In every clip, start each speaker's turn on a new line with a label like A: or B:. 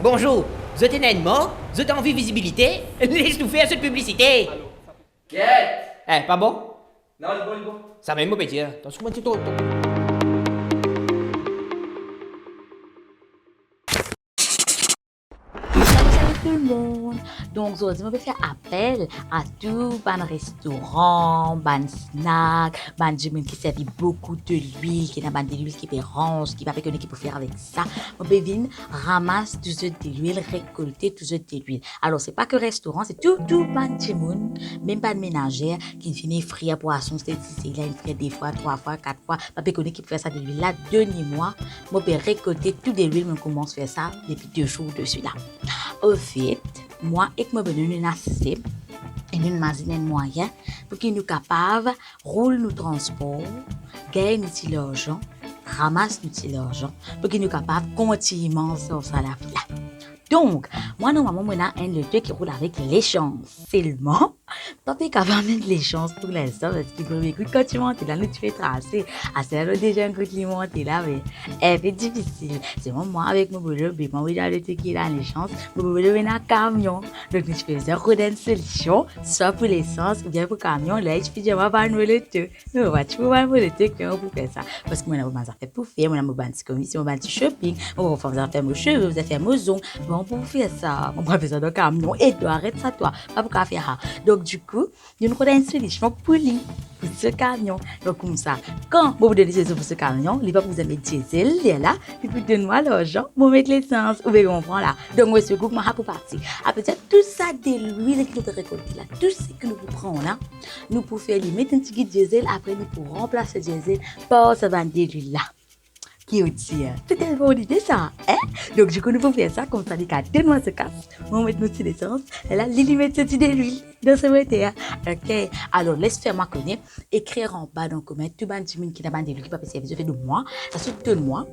A: Bonjour, vous êtes un mort, vous êtes envie de visibilité, laisse-nous faire cette publicité.
B: Allô, Quête.
A: Pas bon?
B: Non, il est bon.
A: Ça va, moi, petit, t'en souviens tout.
C: Salut tout le monde. Donc aujourd'hui, on va faire appel à tout ban restaurant, ban snack, ban du monde qui servent beaucoup de l'huile, qui n'a pas de l'huile qui fait range, qui va faire qui peut faire avec ça. On peut venir ramasse tout ce de l'huile, récolter tout ce de l'huile. Alors c'est pas que restaurant, c'est tout ban du monde, même pas de ménagère qui finit frire poisson, c'est là une frire des fois, 3 fois, 4 fois. Pas qui peut faire ça de l'huile là, 2 mois. On peut récolter tout de l'huile, on commence à faire ça depuis 2 jours dessus là. Au fait, moi et moi ben une assez et une machine moyen pour qu'ils nous capables roule nous transport, gagne nous l'argent, ramasse nous l'argent pour qu'ils nous capables continuellement sur ça la vie là. Donc, moi normalement moi a un le deux qui roule avec l'échange seulement. Pas capable de mettre l'échange pour l'instant parce que pour écoute quand tu montes là, nous tu fais tracer. Ah c'est là déjà un coup de monter là mais c'est difficile. C'est moi avec mon boulot, mais moi oui dans le truc qui là l'échange, mon boulot est un camion. Donc nous faisons une solution, soit pour l'essence ou bien pour camion là, je fais moi pas le tout. Nous va tu voir le truc pour faire ça parce que moi on a fait pour faire, on a mon petit commission, mon petit shopping, on va faire mes cheveux, vous faire mes ongles. Bon pour faire ça, on va faire ça dans le camion et toi arrête ça toi, pas pour faire ça. Donc du coup, il y a une solution pour lui, pour ce camion. Donc comme ça, quand vous donnez des pour ce camion, il va vous mettre diesel, il est là, puis vous donnez moi l'argent, vous mettez l'essence, vous verrez on prend là. Donc monsieur groupe moi pour partir. Après ça, tout ça de l'huile que nous récoltons là, tout ce que nous prenons là, nous pour faire lui mettre un petit guide diesel, après nous pour remplacer le diesel par ce vent d'huile là. Qui aussi, c'est une bonne idée ça, hein? Donc du coup nous pouvons faire ça comme ça, les gars, donne-moi ce casque, on met notre essence, et là, Lily met ce petit de l'huile dans ce moteur. Ok, alors laisse faire ma connaître, écrire en bas dans le commentaire, tout le monde qui n'a pas de l'huile qui va passer service de moi, ça se donne-moi.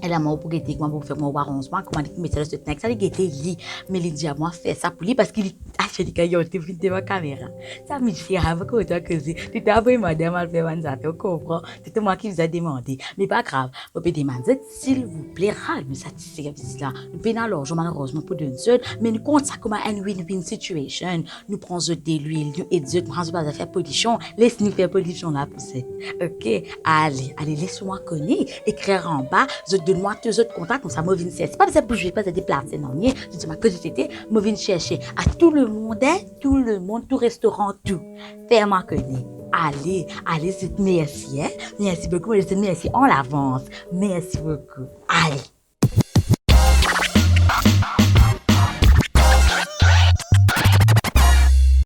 C: Elle a pour guetter moi pour faire mon arrangement comment dire mais ça le texte ça guetter lui mais il dit à moi faire ça pour lui parce qu'il a acheté quand il a devant ma caméra ça me fait rire que toi que c'est tu t'as vraiment madame à faire ça tu comprends c'est moi qui vous a demandé mais pas grave on peut demander s'il vous plaît râle ça c'est service là nous payons l'argent malheureusement pour d'une seule mais nous compte ça comme une win-win situation nous prenons de l'huile nous et prends pas à faire pollution laisse-nous faire pollution là pour ça ok allez laisse-moi connaître écrire en bas donne-moi tous les autres contacts comme ça, moi viens chercher. C'est pas parce que bouger, pas se déplacer, non, nie. Je dis, ma curiosité, moi viens chercher à tout le monde, tout restaurant, tout. Fais-moi connaître. Allez, c'est merci, hein. Merci beaucoup, merci en l'avance. Merci beaucoup. Allez.